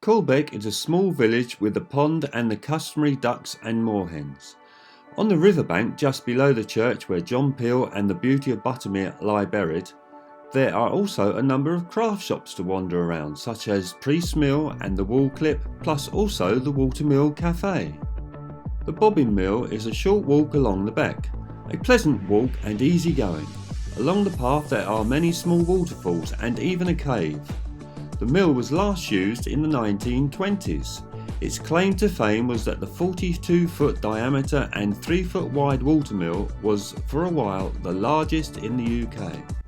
Caldbeck is a small village with a pond and the customary ducks and moorhens. On the riverbank just below the church where John Beale and the Beauty of Buttermere lie buried, there are also a number of craft shops to wander around, such as Priest's Mill and the Wool Clip, plus also the Waterwheel Cafe. The Bobbin Mill is a short walk along the beck, a pleasant walk and easy going. Along the path there are many small waterfalls and even a cave. The mill was last used in the 1920s. Its claim to fame was that the 42-foot diameter and 3-foot wide watermill was for a while the largest in the UK.